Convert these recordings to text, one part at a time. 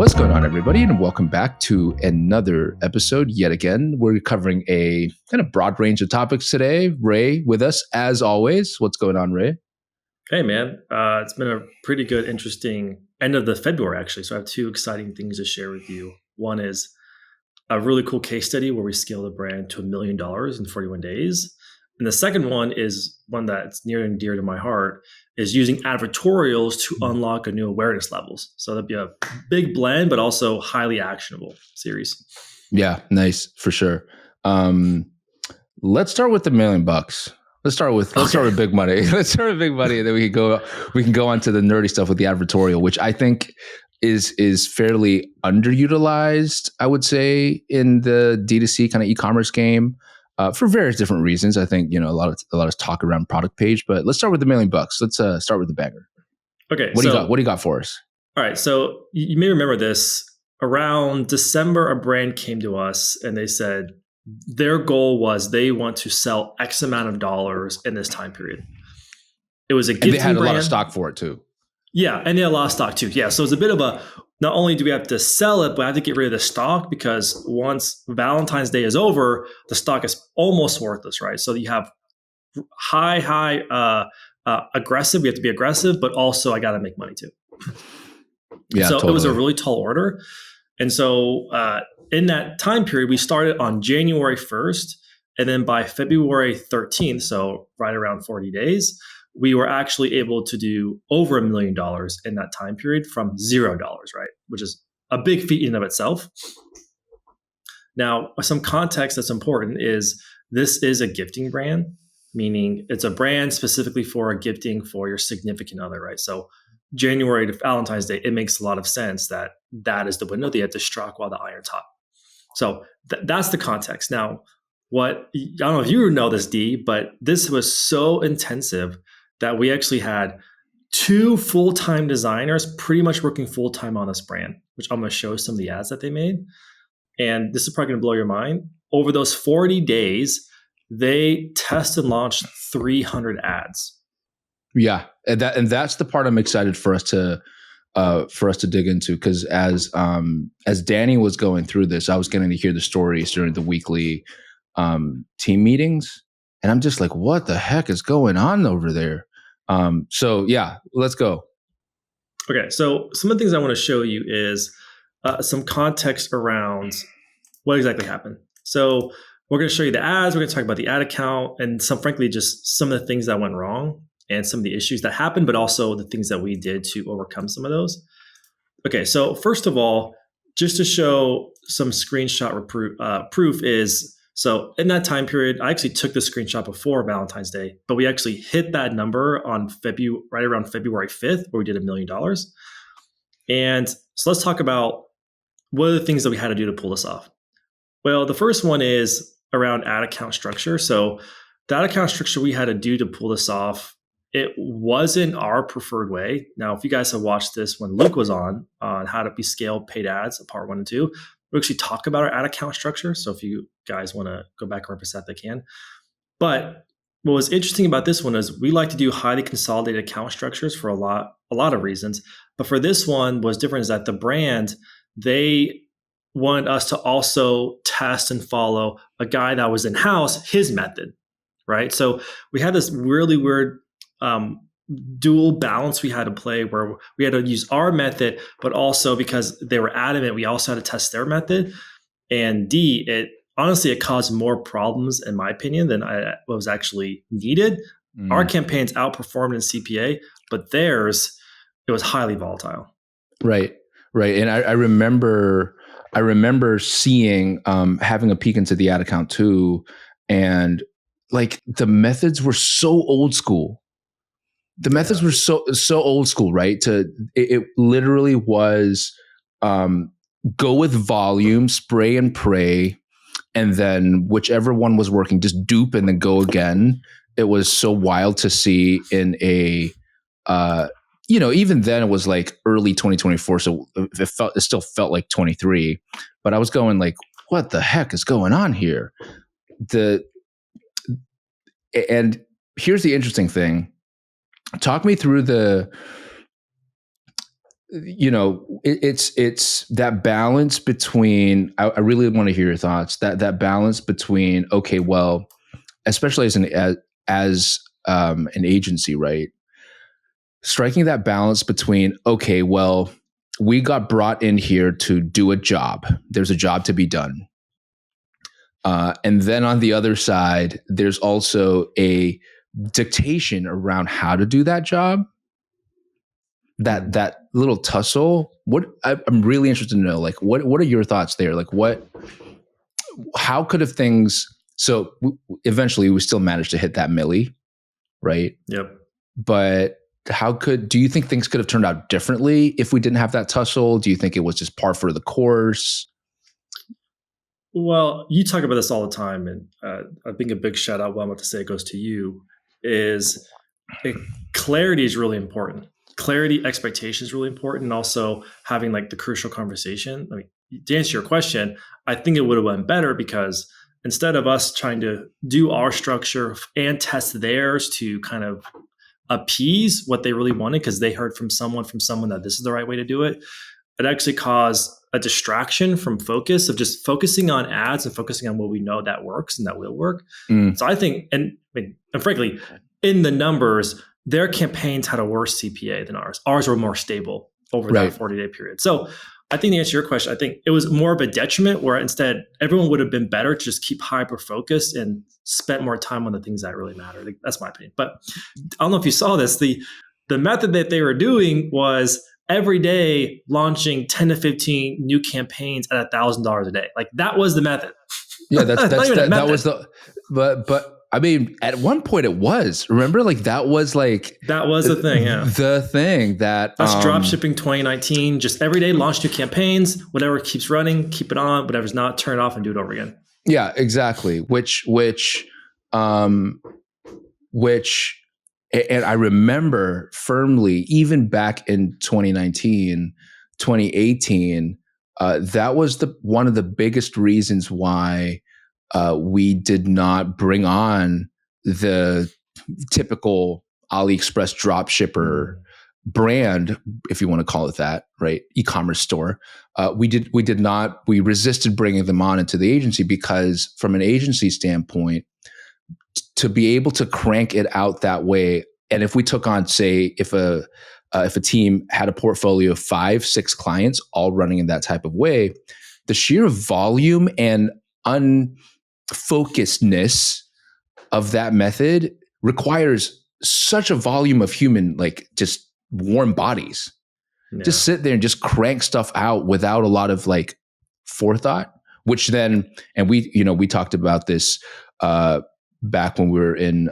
What's going on, everybody, and welcome back to another episode. Yet again, we're covering a kind of broad range of topics today. Ray with us, as always. What's going on, Ray? Hey, man. It's been a pretty good, interesting end of the February, actually. So I have two exciting things to share with you. One is a really cool case study where we scaled a brand to $1 million in 41 days. And the second one is one that's near and dear to my heart, is using advertorials to unlock a new awareness levels. So that'd be a big blend, but also highly actionable series. Yeah, nice, for sure. Let's start with the $1 million. Let's start with big money. Let's start with big money, and then we can go on to the nerdy stuff with the advertorial, which I think is fairly underutilized, I would say, in the D2C kind of e-commerce game. For various different reasons. I think, a lot of talk around product page, but let's start with the $1 million. Let's start with the banger. Okay. What do you got for us? All right. So you may remember this. Around December, a brand came to us and they said their goal was they want to sell X amount of dollars in this time period. It was a gifting brand. And they had a lot of stock for it too. Yeah, and they had a lot of stock too. Yeah, so it's a bit of a, not only do we have to sell it, but I have to get rid of the stock because once Valentine's Day is over, the stock is almost worthless, right? So you have high aggressive. We have to be aggressive, but also I got to make money too. Yeah, so totally. It was a really tall order. And so in that time period, we started on January 1st, and then by February 13th, so right around 40 days, we were actually able to do over $1 million in that time period from $0, right? Which is a big feat in and of itself. Now, some context that's important is this is a gifting brand, meaning it's a brand specifically for a gifting for your significant other, right? So January to Valentine's Day, it makes a lot of sense that is the window. They have to strike while the iron's hot. So that's the context. Now, I don't know if you know this, D, but this was so intensive that we actually had 2 full-time designers pretty much working full-time on this brand, which I'm going to show some of the ads that they made. And this is probably going to blow your mind. Over those 40 days, they test and launched 300 ads. Yeah, and that's the part I'm excited for us to dig into, because as Danny was going through this, I was getting to hear the stories during the weekly team meetings, and I'm just like, what the heck is going on over there? So yeah, let's go. Okay, so some of the things I want to show you is some context around what exactly happened. So we're going to show you the ads. We're going to talk about the ad account and frankly, just some of the things that went wrong and some of the issues that happened, but also the things that we did to overcome some of those. Okay, so first of all, just to show some screenshot proof is, so in that time period, I actually took the screenshot before Valentine's Day, but we actually hit that number on right around February 5th, where we did $1 million. And so let's talk about what are the things that we had to do to pull this off. Well, the first one is around ad account structure. So the ad account structure we had to do to pull this off, it wasn't our preferred way. Now, if you guys have watched this when Luke was on how to be scaled paid ads, part 1 and 2, we actually talk about our ad account structure. So if you guys want to go back and reference that, they can. But what was interesting about this one is we like to do highly consolidated account structures for a lot of reasons. But for this one, what's different is that the brand, they wanted us to also test and follow a guy that was in-house, his method, right? So we had this really weird dual balance we had to play where we had to use our method, but also because they were adamant, we also had to test their method. And D, it caused more problems, in my opinion, than was actually needed. Our campaigns outperformed in CPA, but theirs, it was highly volatile. Right. And I remember seeing, having a peek into the ad account too, and like the methods were so old school. The methods were so old school, right? It literally was go with volume, spray and pray, and then whichever one was working, just dupe and then go again. It was so wild to see in a, even then it was like early 2024, so it still felt like 23. But I was going like, what the heck is going on here? And here's the interesting thing. Talk me through it's that balance between. I really want to hear your thoughts. That balance between, okay, well, especially as an agency, right? Striking that balance between, okay, well, we got brought in here to do a job. There's a job to be done. And then on the other side, there's also a dictation around how to do that job. That little tussle. I'm really interested to know, like, what are your thoughts there? Like, how could have things? So eventually, we still managed to hit that milli, right? Yep. But do you think things could have turned out differently if we didn't have that tussle? Do you think it was just par for the course? Well, you talk about this all the time, and I think a big shout out, what I'm about to say, goes to you, is clarity is really important. Clarity, expectation is really important, and also having like the crucial conversation. I mean, to answer your question, I think it would have went better because instead of us trying to do our structure and test theirs to kind of appease what they really wanted because they heard from someone that this is the right way to do it, it actually caused a distraction from focus of just focusing on ads and focusing on what we know that works and that will work. So I think, and frankly, in the numbers, their campaigns had a worse CPA than ours. Ours were more stable over that 40-day period. So I think to answer your question, I think it was more of a detriment where instead everyone would have been better to just keep hyper focused and spent more time on the things that really matter. That's my opinion. But I don't know if you saw this. The method that they were doing was every day launching 10 to 15 new campaigns at $1,000 a day. Like that was the method. Yeah, that was the, but I mean, at one point it was, remember, like that was the thing. Yeah. The thing that that's drop shipping 2019, just every day launch new campaigns, whatever keeps running, keep it on, whatever's not, turn it off and do it over again. Yeah, exactly. Which, and I remember firmly, even back in 2019, 2018, that was one of the biggest reasons why we did not bring on the typical AliExpress drop shipper brand, if you want to call it that, right? E-commerce store. We resisted bringing them on into the agency because from an agency standpoint, to be able to crank it out that way. And if we took on, say, if a team had a portfolio of 5-6 clients all running in that type of way, the sheer volume and unfocusedness of that method requires such a volume of human, like just warm bodies. Yeah. Just sit there and just crank stuff out without a lot of like forethought, which then, and we talked about this back when we were in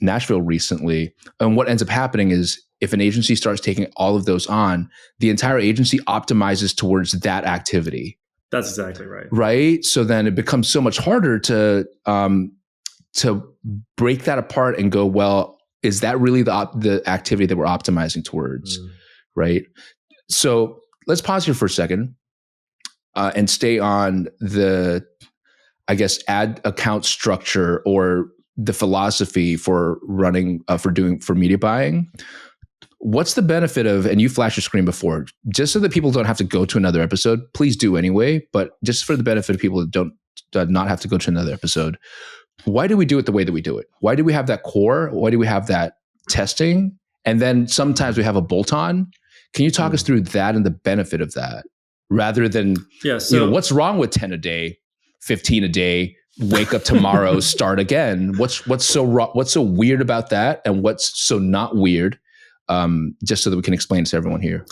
Nashville recently. And what ends up happening is if an agency starts taking all of those on, the entire agency optimizes towards that activity. That's exactly right. Right. So then it becomes so much harder to break that apart and go, well, is that really the activity that we're optimizing towards? Right. So let's pause here for a second and stay on the, I guess, ad account structure or the philosophy for running, for media buying. What's the benefit of, and you flashed your screen before, just so that people don't have to go to another episode, please do anyway, but just for the benefit of people that don't not have to go to another episode, why do we do it the way that we do it? Why do we have that core? Why do we have that testing? And then sometimes we have a bolt-on. Can you talk us through that and the benefit of that rather than, what's wrong with 10 a day, 15 a day, wake up tomorrow, start again? What's so weird about that? And what's so not weird? Just so that we can explain to everyone here.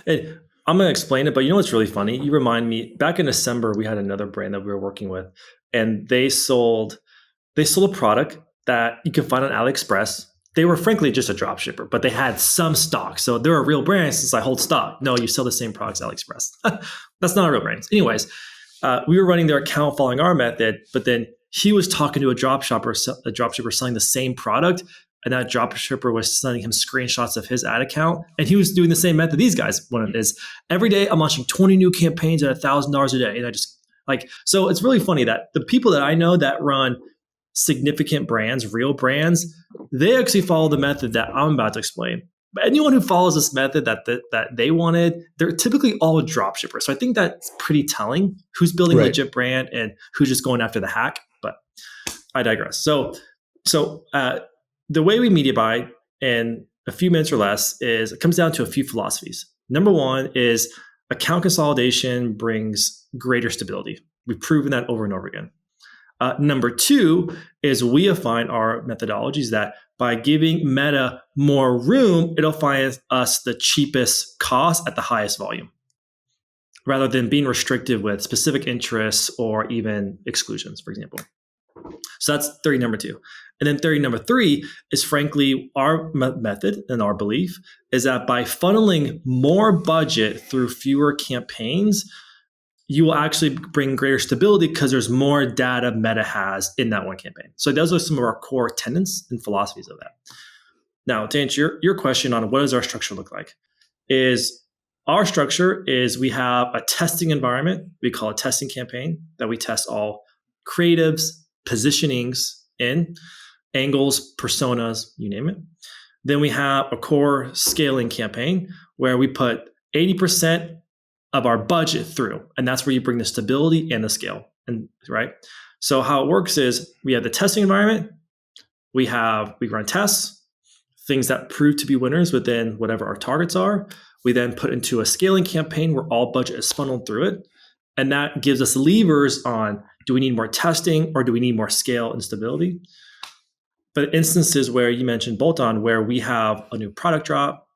Hey, I'm going to explain it, but you know what's really funny? You remind me, back in December, we had another brand that we were working with, and they sold a product that you can find on AliExpress. They were frankly just a drop shipper, but they had some stock. So they're a real brand since I hold stock. No, you sell the same products AliExpress. That's not a real brand. Anyways, we were running their account following our method, but then he was talking to a drop shipper selling the same product. And that drop shipper was sending him screenshots of his ad account. And he was doing the same method these guys wanted, is every day I'm launching 20 new campaigns at $1,000 a day. And I just so it's really funny that the people that I know that run significant brands, real brands, they actually follow the method that I'm about to explain. But anyone who follows this method that they wanted, they're typically all drop shippers. So I think that's pretty telling who's building a legit brand and who's just going after the hack. But I digress. So the way we media buy in a few minutes or less is it comes down to a few philosophies. Number one is account consolidation brings greater stability. We've proven that over and over again. Number two is we find our methodologies that by giving Meta more room, it'll find us the cheapest cost at the highest volume, rather than being restrictive with specific interests or even exclusions, for example. So that's theory number two. And then theory number three is frankly our method and our belief is that by funneling more budget through fewer campaigns, you will actually bring greater stability because there's more data Meta has in that one campaign. So those are some of our core tenets and philosophies of that. Now, to answer your question on what does our structure look like, is our structure is we have a testing environment, we call it testing campaign, that we test all creatives, positionings in, angles, personas, you name it. Then we have a core scaling campaign where we put 80% of our budget through, and that's where you bring the stability and the scale. And right. So how it works is we have the testing environment, we run tests, things that prove to be winners within whatever our targets are. We then put into a scaling campaign where all budget is funneled through it. And that gives us levers on, do we need more testing or do we need more scale and stability? But instances where you mentioned bolt-on, where we have a new product drop,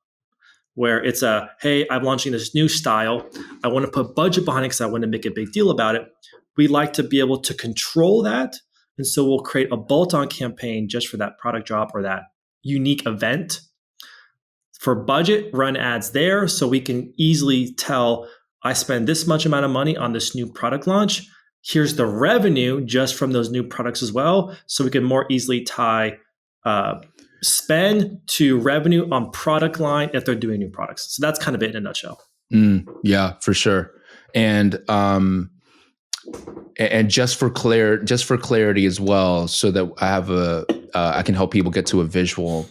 where it's hey, I'm launching this new style. I want to put budget behind it because I want to make a big deal about it. We like to be able to control that. And so we'll create a bolt-on campaign just for that product drop or that unique event. For budget, run ads there so we can easily tell, I spend this much amount of money on this new product launch. Here's the revenue just from those new products as well. So we can more easily tie spend to revenue on product line if they're doing new products. So that's kind of it in a nutshell. Yeah, for sure. And just for clarity as well, so that I have I can help people get to a visual.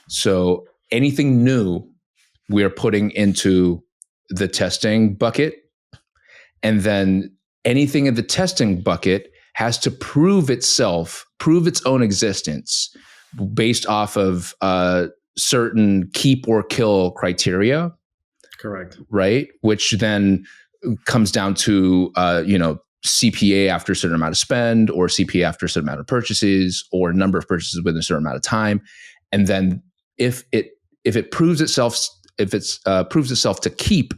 So anything new we are putting into the testing bucket, and then anything in the testing bucket has to prove its own existence based off of certain keep or kill criteria. Correct. Right? Which then comes down to, CPA after a certain amount of spend, or CPA after a certain amount of purchases, or number of purchases within a certain amount of time. And then if it proves itself to keep,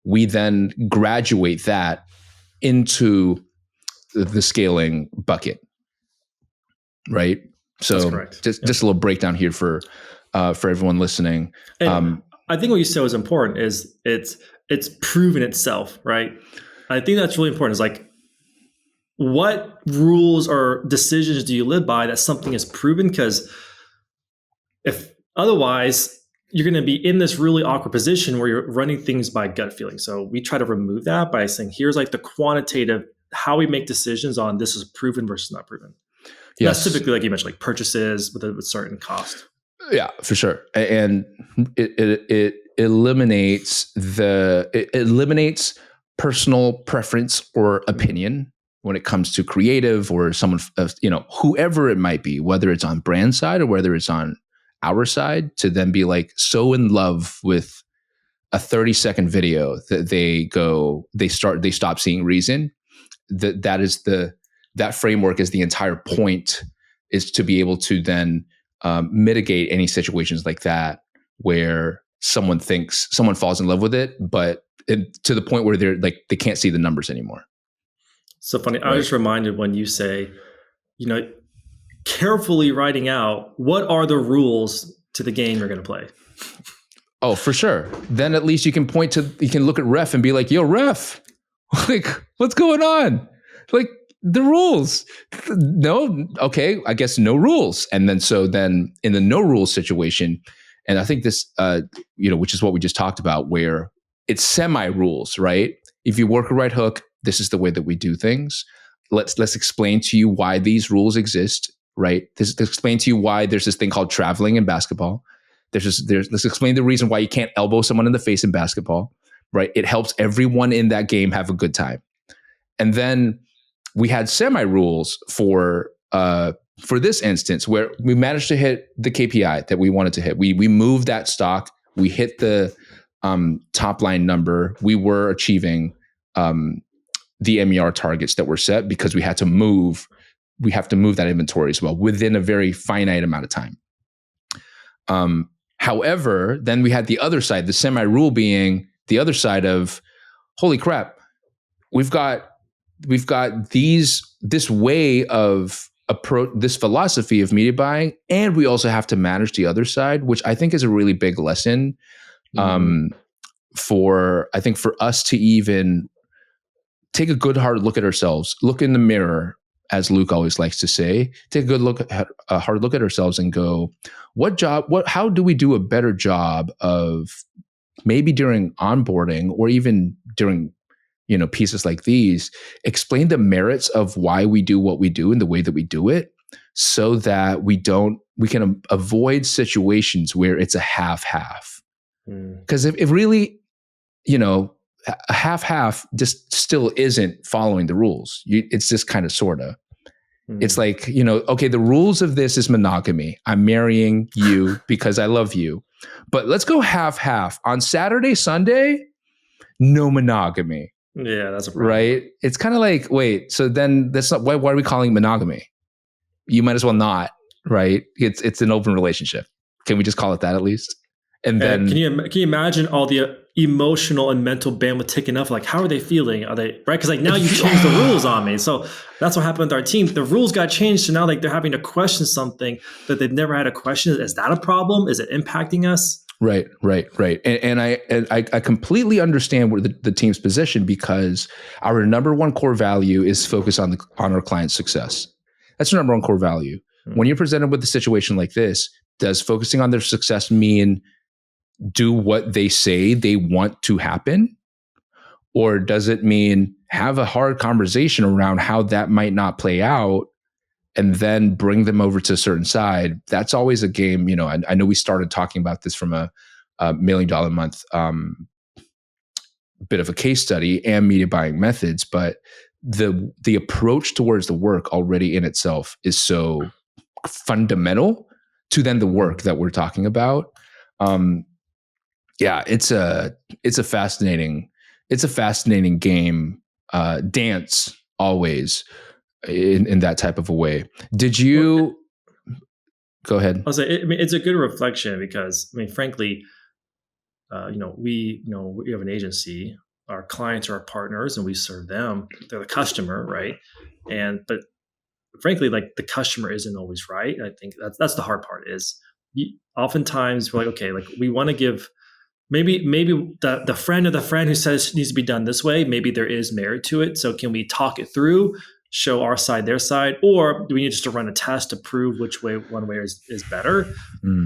we then graduate that into the scaling bucket. Right? So just a little breakdown here for everyone listening. And I think what you said was important is it's proven itself, right? I think that's really important. Is like, what rules or decisions do you live by that something is proven? Because if otherwise, you're going to be in this really awkward position where you're running things by gut feeling. So we try to remove that by saying, here's like the quantitative, how we make decisions on this is proven versus not proven. Yes. That's typically, like you mentioned, like purchases with a certain cost. Yeah, for sure. And it eliminates personal preference or opinion when it comes to creative or someone, whoever it might be, whether it's on brand side or whether it's on our side, to then be like so in love with a 30-second video that they stop seeing reason. That framework is the entire point, is to be able to then mitigate any situations like that where someone falls in love with it, but to the point where they can't see the numbers anymore. So funny. Right? I was just reminded when you say, carefully writing out what are the rules to the game you're going to play. Oh, for sure. Then at least you can look at ref and be like, yo, ref, like, what's going on? Like, the rules. No, okay, I guess no rules. And then in the no rules situation, and I think this, which is what we just talked about, where it's semi rules, right? If you work a right hook, this is the way that we do things. Let's explain to you why these rules exist, right? Let's explain to you why there's this thing called traveling in basketball. Let's explain the reason why you can't elbow someone in the face in basketball, right? It helps everyone in that game have a good time. And then we had semi rules for this instance where we managed to hit the KPI that we wanted to hit. We moved that stock. We hit the top line number. We were achieving the MER targets that were set because we have to move that inventory as well within a very finite amount of time. However, then we had the other side, the semi rule being the other side of, holy crap, we've got this way of approach, this philosophy of media buying, and we also have to manage the other side, which I think is a really big lesson for us to even take a good hard look at ourselves, look in the mirror, as Luke always likes to say, take a hard look at ourselves and go, how do we do a better job of maybe during onboarding or even during pieces like these, explain the merits of why we do what we do and the way that we do it, so that we can avoid situations where it's a half-half. Because if really, a half-half just still isn't following the rules. It's just kind of sorta. It's like, okay, the rules of this is monogamy. I'm marrying you because I love you. But let's go half-half. On Saturday, Sunday, no monogamy. Yeah, that's a problem. Right? It's kind of like, wait, so then that's not, why are we calling it monogamy? You might as well not, right? It's an open relationship. Can we just call it that at least? And then can you imagine all the emotional and mental bandwidth taken up? Like, how are they feeling? Are they right? Because like now you changed the rules on me. So that's what happened with our team. The rules got changed, so now like they're having to question something that they've never had a question. Is that a problem? Is it impacting us? Right. And I completely understand where the team's position, because our number one core value is focus on our client's success. That's our number one core value. When you're presented with a situation like this, does focusing on their success mean do what they say they want to happen? Or does it mean have a hard conversation around how that might not play out and then bring them over to a certain side? That's always a game. I know we started talking about this from a $1 million a month bit of a case study and media buying methods, but the approach towards the work already in itself is so fundamental to then the work that we're talking about. It's a fascinating game, dance always in that type of a way. Did you go ahead? I'll say, it's a good reflection because, frankly, we have an agency. Our clients are our partners, and we serve them. They're the customer, right? But frankly, like the customer isn't always right. I think that's the hard part. Is oftentimes we're like, okay, like we want to give. Maybe the friend of the friend who says it needs to be done this way, maybe there is merit to it. So can we talk it through, show our side, their side, or do we need just to run a test to prove which way one way is better?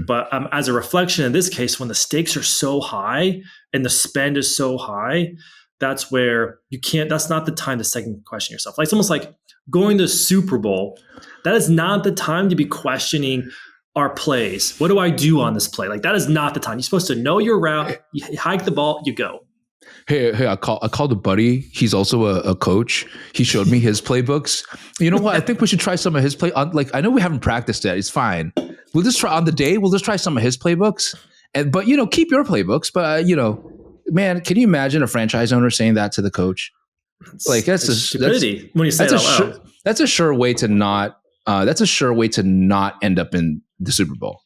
But as a reflection in this case, when the stakes are so high and the spend is so high, that's where that's not the time to second question yourself. Like it's almost like going to the Super Bowl. That is not the time to be questioning our plays. What do I do on this play? Like that is not the time. You're supposed to know your route. You hike the ball, you go. Hey, I called a buddy. He's also a coach. He showed me his playbooks. You know what? I think we should try some of his play. Like I know we haven't practiced yet. It's fine. We'll just try on the day. We'll just try some of his playbooks. But keep your playbooks. But man, can you imagine a franchise owner saying that to the coach? Like that's stupidity. When you say that's a sure way to not. That's a sure way to not end up in the Super Bowl,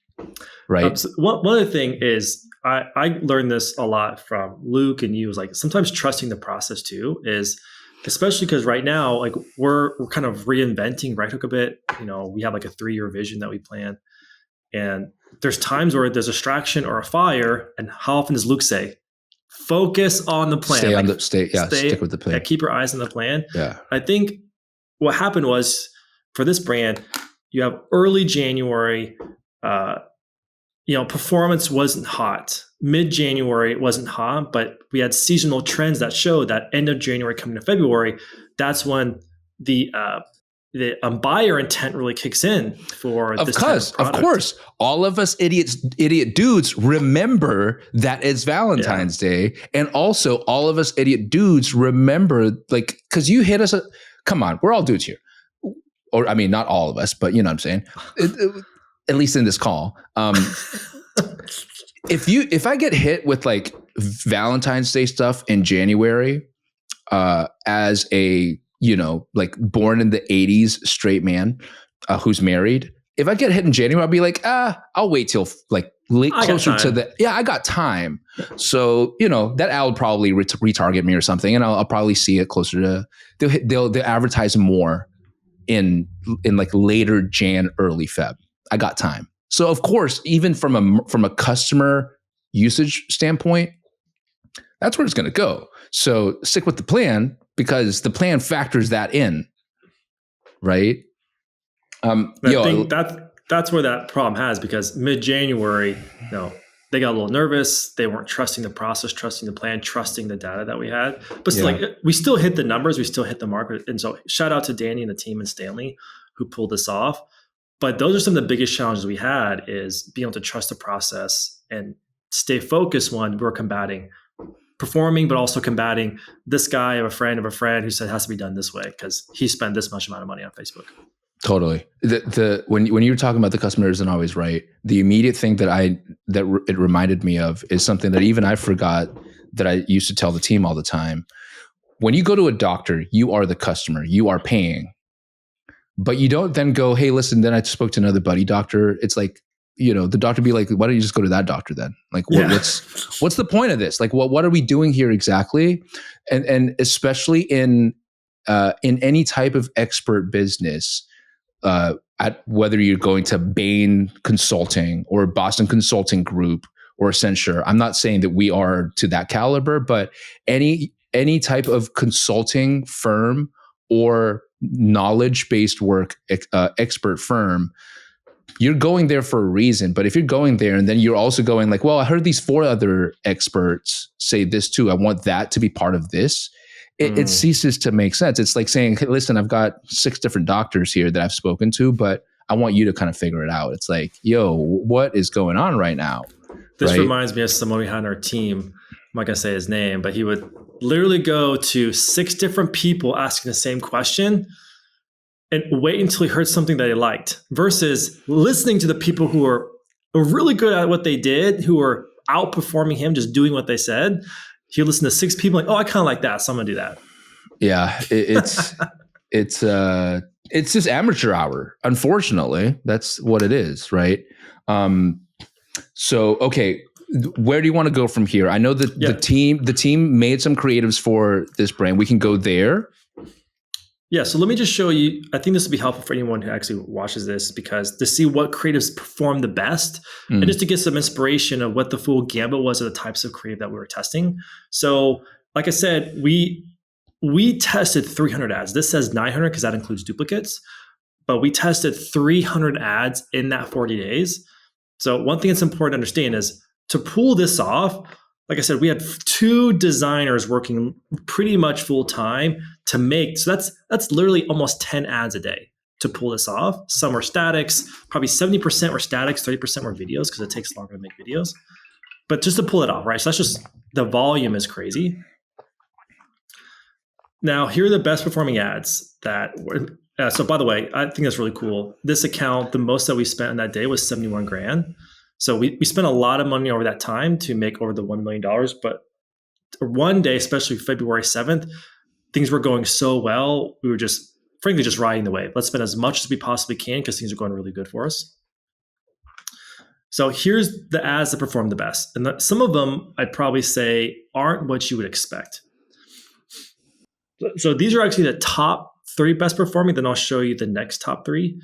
right? So one other thing is I learned this a lot from Luke and you. Is like sometimes trusting the process too is, especially because right now like we're kind of reinventing Right Hook a bit. We have like a 3-year vision that we plan, and there's times where there's a distraction or a fire. And how often does Luke say, "Focus on the plan, stick with the plan, keep your eyes on the plan"? Yeah, I think what happened was, for this brand, you have early January, performance wasn't hot. Mid-January, it wasn't hot, but we had seasonal trends that showed that end of January coming to February, that's when the the buyer intent really kicks in for this type of product. Of course, all of us idiot dudes remember that it's Valentine's Day, and also all of us idiot dudes remember, like, because you hit us. Come on, we're all dudes here, or I mean, not all of us, but you know what I'm saying. At least in this call, if I get hit with like Valentine's Day stuff in January, as a, you know, like born in the 80s straight man who's married, if I get hit in January, I'll be like, I'll wait till like closer to the, I got time. So, you know, that ad will probably retarget me or something, and I'll probably see it closer to, they'll advertise more in like later Jan, early Feb. I got time. So of course, even from a customer usage standpoint, that's where it's going to go. So stick with the plan, because the plan factors that in, right? I think that's where that problem has, because mid-January, they got a little nervous. They weren't trusting the process, trusting the plan, trusting the data that we had. But still, like, we still hit the numbers, we still hit the market. And so shout out to Danny and the team and Stanley who pulled this off. But those are some of the biggest challenges we had, is being able to trust the process and stay focused when we're combating performing, but also combating this guy of a friend who said it has to be done this way because he spent this much amount of money on Facebook. Totally. When you were talking about the customer isn't always right, the immediate thing that it reminded me of is something that even I forgot, that I used to tell the team all the time. When you go to a doctor, you are the customer, you are paying, but you don't then go, hey, listen, then I spoke to another buddy doctor. It's like, you know, the doctor be like, why don't you just go to that doctor then? Like, what's the point of this? Like, what are we doing here exactly? And especially in any type of expert business, at whether you're going to Bain Consulting or Boston Consulting Group or Accenture, I'm not saying that we are to that caliber, but any type of consulting firm or knowledge-based work expert firm, you're going there for a reason. But if you're going there and then you're also going like, well, I heard these 4 other experts say this too, I want that to be part of this, it ceases to make sense. It's like saying, hey, listen, I've got 6 different doctors here that I've spoken to, but I want you to kind of figure it out. It's like, yo, what is going on right now? This reminds me of someone we had on our team. I'm not going to say his name, but he would literally go to 6 different people asking the same question and wait until he heard something that he liked, versus listening to the people who are really good at what they did, who are outperforming him, just doing what they said. He listened to 6 people like, oh, I kind of like that, so I'm gonna do that. Yeah, it's just amateur hour. Unfortunately, that's what it is, right? So okay, where do you want to go from here? I know that the team made some creatives for this brand. We can go there. Yeah, so let me just show you. I think this will be helpful for anyone who actually watches this, because to see what creatives perform the best and just to get some inspiration of what the full gambit was of the types of creative that we were testing. So like I said, we tested 300 ads. This says 900 because that includes duplicates, but we tested 300 ads in that 40 days. So one thing that's important to understand is to pull this off, like I said, we had 2 designers working pretty much full time to make. So that's literally almost 10 ads a day to pull this off. Some were statics, probably 70% were statics, 30% were videos because it takes longer to make videos. But just to pull it off, right? So that's just, the volume is crazy. Now, here are the best performing ads that were. So by the way, I think that's really cool. This account, the most that we spent on that day was 71 grand. So we spent a lot of money over that time to make over the $1 million. But one day, especially February 7th, things were going so well. We were just, frankly, just riding the wave. Let's spend as much as we possibly can because things are going really good for us. So here's the ads that perform the best. And some of them, I'd probably say, aren't what you would expect. So these are actually the top 3 best performing. Then I'll show you the next top 3.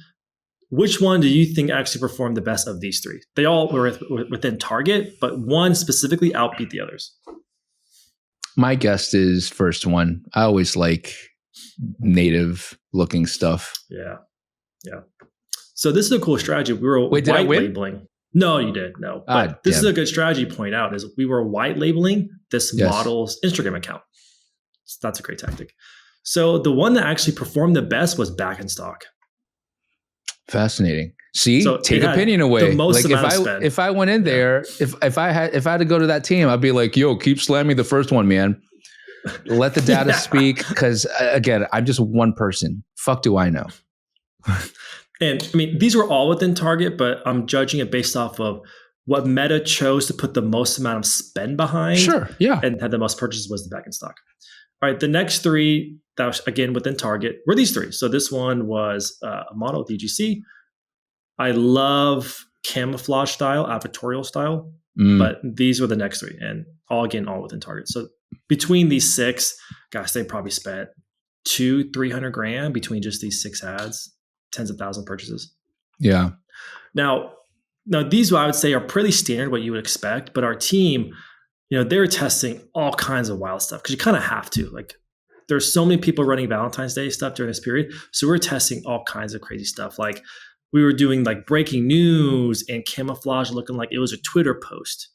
Which one do you think actually performed the best of these 3? They all were within target, but one specifically outbeat the others. My guess is first one. I always like native looking stuff. Yeah. So this is a cool strategy. We were white labeling. No, you did. No. But this is a good strategy to point out, is we were white labeling this model's Instagram account. So that's a great tactic. So the one that actually performed the best was back in stock. Fascinating. See, So take it had opinion the away. most Like amount of spend. if I went in there, if I had to go to that team, I'd be like, yo, keep slamming the first one, man. Let the data speak. Because again, I'm just one person. Fuck do I know? And I mean, these were all within target, but I'm judging it based off of what Meta chose to put the most amount of spend behind. Sure. Yeah. And had the most purchases was the back in stock. All right. The next three that was again within target were these three. So this one was a model with EGC. I love camouflage style, advertorial style, but these were the next three, and all within target. So between these six, gosh, they probably spent $200,000-$300,000 between just these 6 ads, tens of thousands of purchases. Yeah. Now these I would say are pretty standard, what you would expect, but our team, they were testing all kinds of wild stuff because you kind of have to. Like, there's so many people running Valentine's Day stuff during this period, so we're testing all kinds of crazy stuff. Like, we were doing like breaking news and camouflage looking like it was a Twitter post.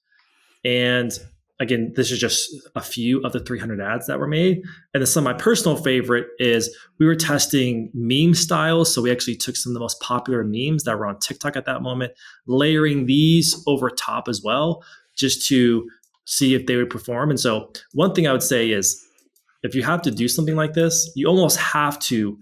And again, this is just a few of the 300 ads that were made. And then some of my personal favorite is we were testing meme styles. So we actually took some of the most popular memes that were on TikTok at that moment, layering these over top as well, just to see if they would perform. And so one thing I would say is, if you have to do something like this, you almost have to,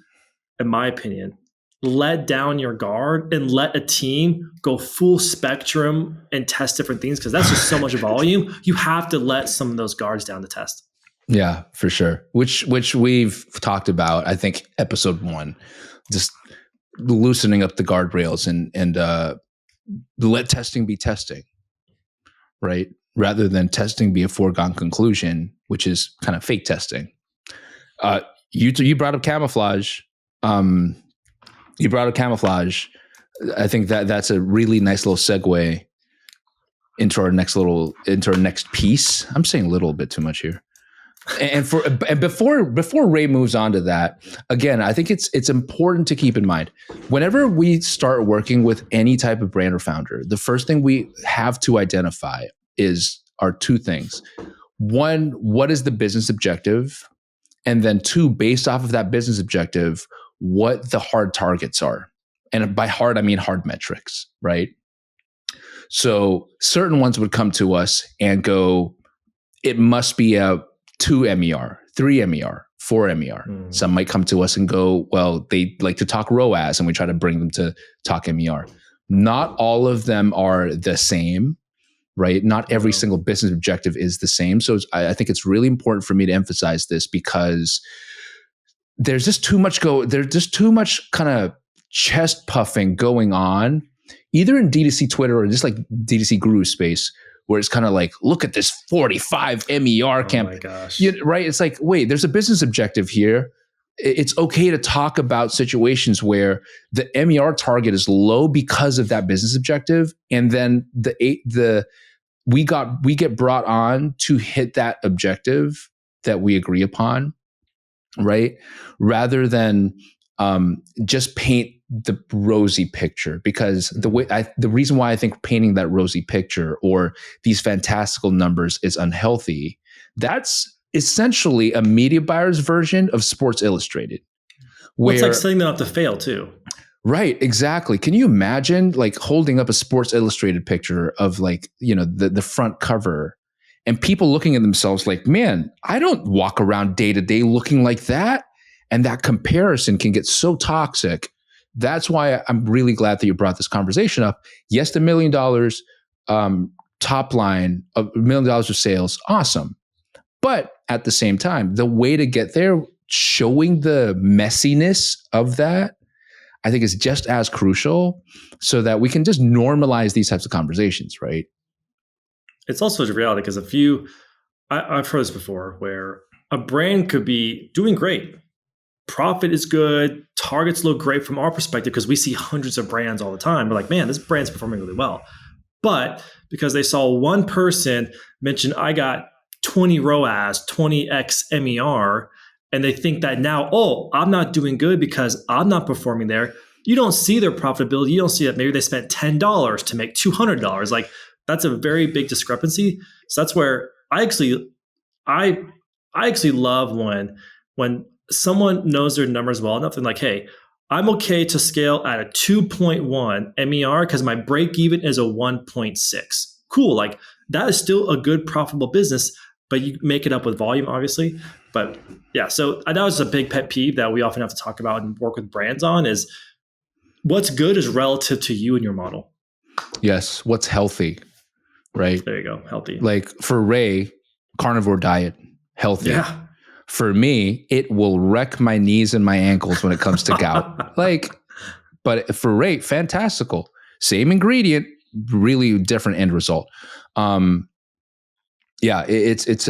in my opinion, let down your guard and let a team go full spectrum and test different things, because that's just so much volume. You have to let some of those guards down to test. Yeah, for sure. Which we've talked about, I think, episode 1, just loosening up the guardrails and let testing be testing, right? Rather than testing be a foregone conclusion, which is kind of fake testing. You brought up camouflage. I think that's a really nice little segue into our next piece. I'm saying a little bit too much here. And before Ray moves on to that, again, I think it's important to keep in mind, whenever we start working with any type of brand or founder, the first thing we have to identify are 2 things. 1, what is the business objective? And then 2, based off of that business objective, what the hard targets are. And by hard, I mean hard metrics, right? So certain ones would come to us and go, it must be a 2 MER, 3 MER, 4 MER. Some might come to us and go, well, they like to talk ROAS, and we try to bring them to talk MER. Not all of them are the same, right? Not every single business objective is the same. So I think it's really important for me to emphasize this, because there's just too much kind of chest puffing going on, either in D2C Twitter or just like D2C guru space, where it's kind of like, look at this 45 MER campaign. Oh my gosh. Right? It's like, wait, there's a business objective here. It's okay to talk about situations where the MER target is low because of that business objective, and then we get brought on to hit that objective that we agree upon, right? Rather than just paint the rosy picture, because the reason why I think painting that rosy picture or these fantastical numbers is unhealthy, that's essentially a media buyer's version of Sports Illustrated. Well, it's like setting them up to fail too. Right, exactly. Can you imagine like holding up a Sports Illustrated picture of like, the front cover, and people looking at themselves like, man, I don't walk around day to day looking like that. And that comparison can get so toxic. That's why I'm really glad that you brought this conversation up. Yes, the $1 million top line of $1 million of sales, awesome. But at the same time, the way to get there, showing the messiness of that, I think is just as crucial, so that we can just normalize these types of conversations, right? It's also a reality, because I've heard this before, where a brand could be doing great. Profit is good. Targets look great from our perspective, because we see hundreds of brands all the time. We're like, man, this brand's performing really well. But because they saw one person mention, I got 20 ROAS, 20x MER, and they think that now, I'm not doing good because I'm not performing there. You don't see their profitability. You don't see that maybe they spent $10 to make $200. Like, that's a very big discrepancy. So that's where I actually love when someone knows their numbers well enough and like, hey, I'm okay to scale at a 2.1 MER because my break even is a 1.6. Cool. Like that is still a good profitable business, but you make it up with volume, obviously. But yeah, so that was a big pet peeve that we often have to talk about and work with brands on is what's good is relative to you and your model. Yes. What's healthy, right? There you go. Healthy. Like for Ray, carnivore diet, healthy. Yeah. For me, it will wreck my knees and my ankles when it comes to gout. But for Ray, fantastical. Same ingredient, really different end result. It's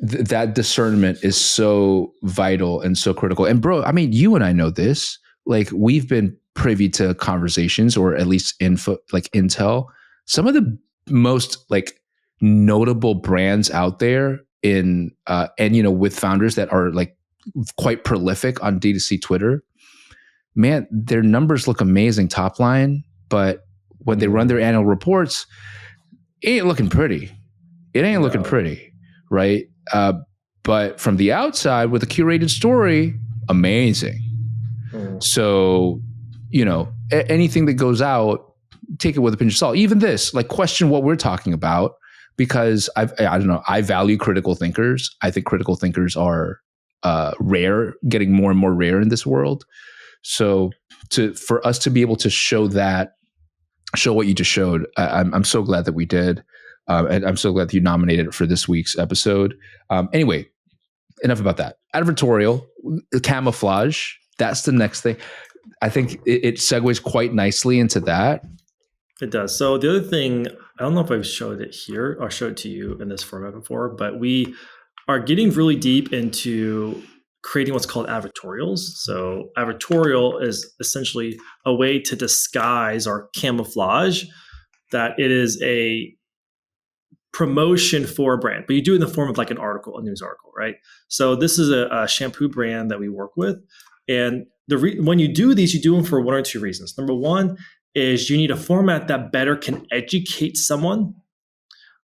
that discernment is so vital and so critical. And bro, I mean, you and I know this. Like we've been privy to conversations or at least intel. Some of the most like notable brands out there and with founders that are like quite prolific on D2C Twitter, man, their numbers look amazing top line, but when they run their annual reports, it ain't looking pretty. It ain't looking pretty, right? But from the outside, with a curated story, amazing. So, anything that goes out, take it with a pinch of salt. Even this, like, question what we're talking about, because I don't know. I value critical thinkers. I think critical thinkers are rare, getting more and more rare in this world. So, for us to be able to show what you just showed, I'm so glad that we did. And I'm so glad that you nominated it for this week's episode. Anyway, enough about that. Advertorial, camouflage, that's the next thing. I think it segues quite nicely into that. It does. So the other thing, I don't know if I've showed it here or showed it to you in this format before, but we are getting really deep into creating what's called advertorials. So advertorial is essentially a way to disguise or camouflage that it is a promotion for a brand, but you do it in the form of like an article, a news article, right? So this is a shampoo brand that we work with. And when you do these, you do them for one or two reasons. Number one is you need a format that better can educate someone.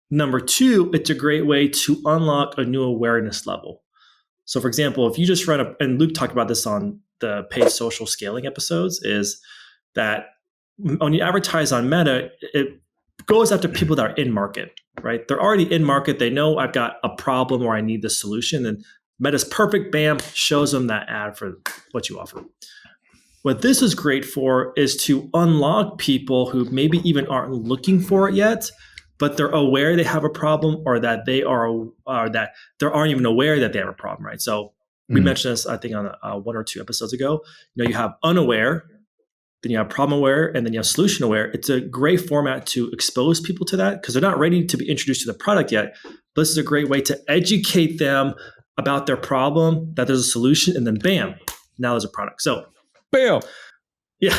Number two, it's a great way to unlock a new awareness level. So for example, if you just run up, and Luke talked about this on the paid social scaling episodes, is that when you advertise on Meta, it goes after people that are in market, right? They're already in market. They know I've got a problem or I need the solution. And Meta's perfect, bam, shows them that ad for what you offer. What this is great for is to unlock people who maybe even aren't looking for it yet, but they're aware they have a problem or that they aren't even aware that they have a problem, right? So we mentioned this, I think, on one or two episodes ago. You have unaware, then you have problem aware, and then you have solution aware. It's a great format to expose people to that because they're not ready to be introduced to the product yet. But this is a great way to educate them about their problem, that there's a solution, and then bam, now there's a product. So, bam. Yeah.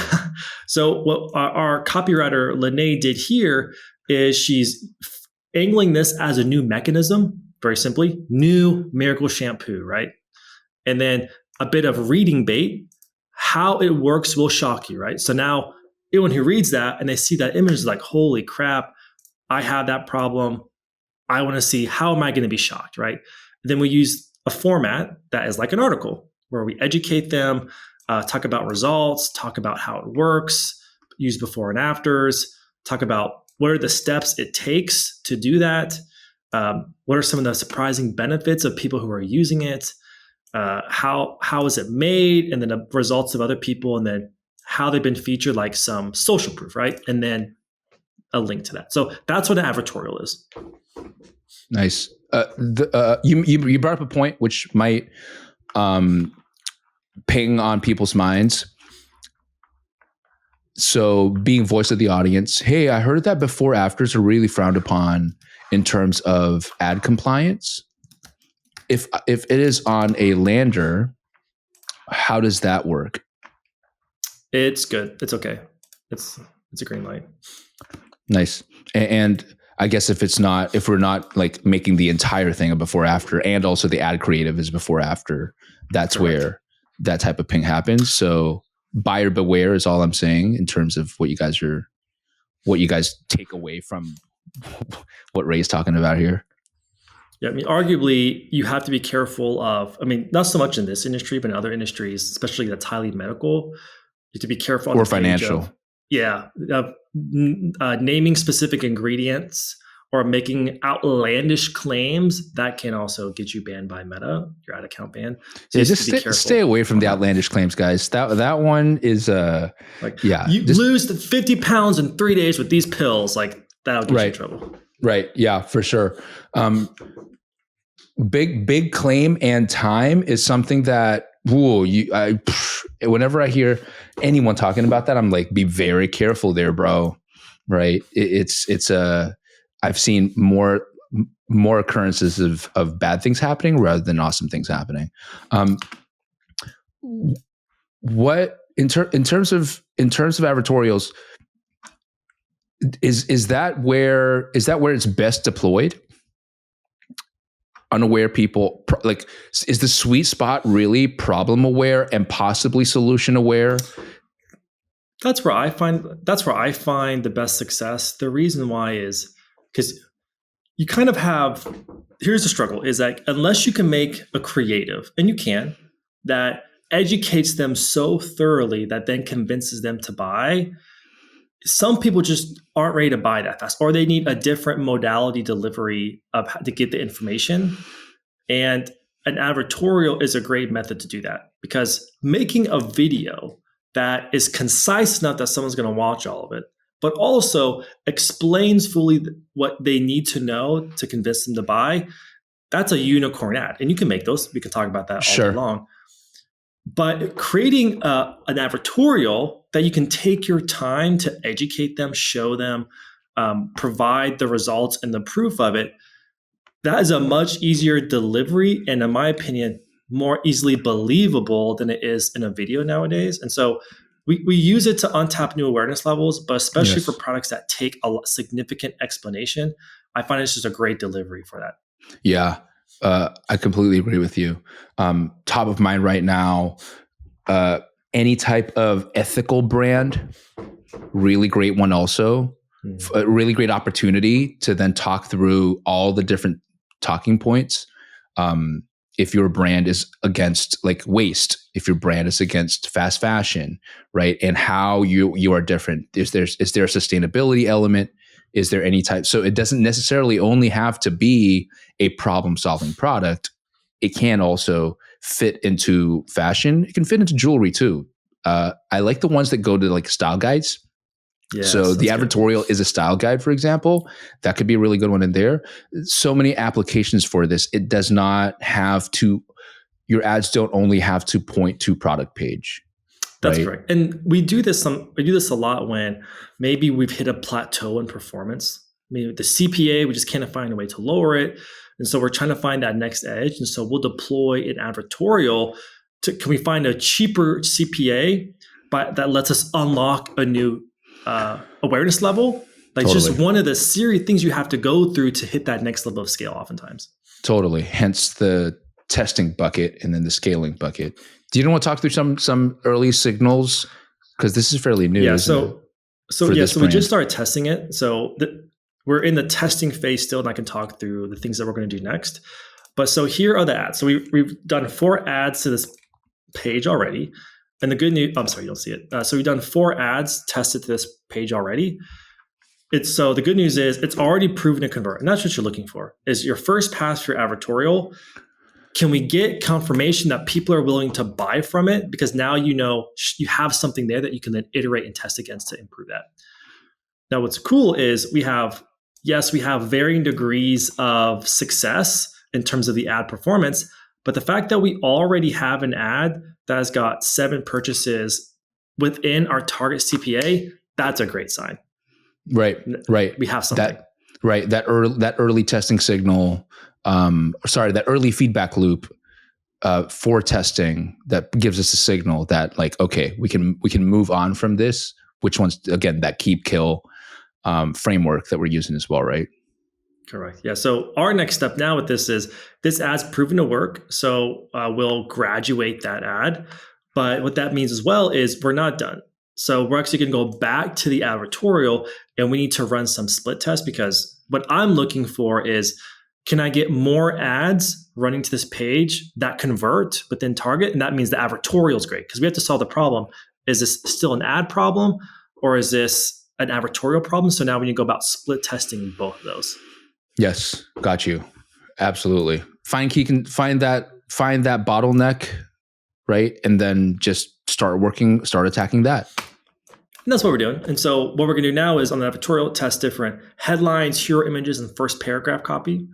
So what our copywriter, Lene, did here is she's angling this as a new mechanism, very simply, new miracle shampoo, right? And then a bit of reading bait. How it works will shock you, right? So now anyone who reads that and they see that image is like, holy crap, I have that problem. I want to see how am I going to be shocked, right? Then we use a format that is like an article where we educate them, talk about results, talk about how it works, use before and afters, talk about what are the steps it takes to do that, what are some of the surprising benefits of people who are using it, how is it made, and then the results of other people, and then how they've been featured, like some social proof, right? And then a link to that. So that's what an advertorial is. Nice. You brought up a point which might ping on people's minds. So being voice of the audience, hey, I heard that before afters are really frowned upon in terms of ad compliance. If it is on a lander, how does that work? It's good. It's okay. It's a green light. Nice. And I guess if we're not like making the entire thing a before after, and also the ad creative is before after, that's correct, where that type of ping happens. So buyer beware is all I'm saying in terms of what you guys take away from what Ray's talking about here. Yeah, I mean, arguably, you have to be careful of. I mean, not so much in this industry, but in other industries, especially that's highly medical, you have to be careful on or the page of, financial. yeah, of naming specific ingredients or making outlandish claims that can also get you banned by Meta, your ad account ban. So Yeah, you have just to be stay careful. away from the outlandish claims, guys. That one is Like yeah, you just lose the 50 pounds in 3 days with these pills, like that'll get you in right, trouble. right, yeah, for sure. Big claim and time is something that whenever I hear anyone talking about that, I'm like, be very careful there, bro. Right? It's a I've seen more occurrences of bad things happening rather than awesome things happening. What in terms of advertorials, is that where it's best deployed? Unaware people, like, is the sweet spot really problem aware and possibly solution aware? That's where I find the best success. The reason why is because you kind of have, here's the struggle, is that unless you can make a creative, and you can, that educates them so thoroughly that then convinces them to buy, some people just aren't ready to buy that fast, or they need a different modality delivery of how to get the information. And an advertorial is a great method to do that, because making a video that is concise enough that someone's going to watch all of it, but also explains fully what they need to know to convince them to buy, that's a unicorn ad. And you can make those. We can talk about that all day Sure. long. But creating an advertorial that you can take your time to educate them, show them, provide the results and the proof of it, that is a much easier delivery, and in my opinion, more easily believable than it is in a video nowadays. And so we use it to untap new awareness levels, but especially for Yes. products that take a significant explanation, I find it's just a great delivery for that. Yeah. I completely agree with you. Top of mind right now, uh, any type of ethical brand, really great one also. A really great opportunity to then talk through all the different talking points. If your brand is against like waste, if your brand is against fast fashion, right, and how you are different. Is there a sustainability element? Is there any type? So it doesn't necessarily only have to be a problem solving product. It can also fit into fashion. It can fit into jewelry too. I like the ones that go to like style guides. So Yes, the that's good. advertorial is a style guide, for example. That could be a really good one in there. So many applications for this. It does not have to, your ads don't only have to point to product page, That's right? correct. And we do this a lot when maybe we've hit a plateau in performance. Maybe the CPA, we just can't find a way to lower it. And so we're trying to find that next edge. And so we'll deploy an advertorial to, can we find a cheaper CPA, but that lets us unlock a new awareness level? Like, Totally. just one of the serious things you have to go through to hit that next level of scale oftentimes. Totally. Hence the testing bucket and then the scaling bucket. Do you want to talk through some early signals? Because this is fairly new, Yeah. isn't it? So For yeah. this So we just brand. started testing it. So we're in the testing phase still, and I can talk through the things that we're going to do next. But so here are the ads. So we've done 4 ads to this page already. And the good news, I'm sorry, you don't see it. So we've done 4 ads tested to this page already. So the good news is it's already proven to convert. And that's what you're looking for, is your first pass for your advertorial. Can we get confirmation that people are willing to buy from it? Because now you have something there that you can then iterate and test against to improve that. Now, what's cool is we have varying degrees of success in terms of the ad performance, but the fact that we already have an ad that has got 7 purchases within our target CPA, that's a great sign. Right. We have something. That early testing signal. That early feedback loop for testing that gives us a signal that, like, okay, we can move on from this. Which one's, again, that keep kill framework that we're using as well, right? Correct. Yeah. So our next step now with this is this ad's proven to work. So we'll graduate that ad. But what that means as well is we're not done. So we're actually going to go back to the advertorial, and we need to run some split tests, because what I'm looking for is can I get more ads running to this page that convert within target? And that means the advertorial is great because we have to solve the problem. Is this still an ad problem or is this an advertorial problem? So now we need to go about split testing both of those. Yes, got you. Absolutely. Find that bottleneck, right? And then just start attacking that. And that's what we're doing. And so what we're going to do now is on the advertorial, test different headlines, hero images, and first paragraph copy,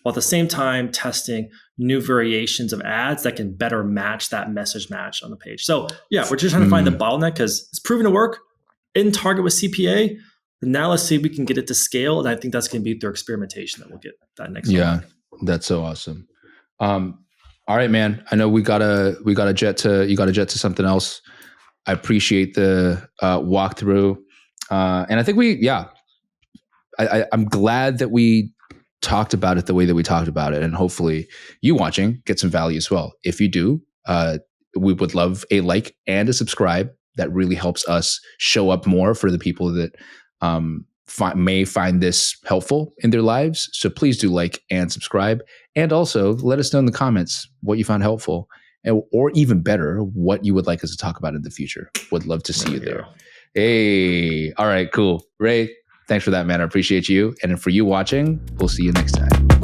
while at the same time testing new variations of ads that can better match that message match on the page. So yeah, we're just trying to find the bottleneck because it's proven to work in target with CPA. And now let's see if we can get it to scale. And I think that's going to be through experimentation that we'll get that next one. Yeah, that's so awesome. All right, man. I know you got a jet to something else. I appreciate the walkthrough. And I think I'm glad that we talked about it the way that we talked about it. And hopefully you watching get some value as well. If you do, we would love a like and a subscribe. That really helps us show up more for the people that may find this helpful in their lives. So please do like and subscribe. And also let us know in the comments what you found helpful. Or even better, what you would like us to talk about in the future. Would love to see you there. Hey, all right, cool. Ray, thanks for that, man. I appreciate you. And for you watching, we'll see you next time.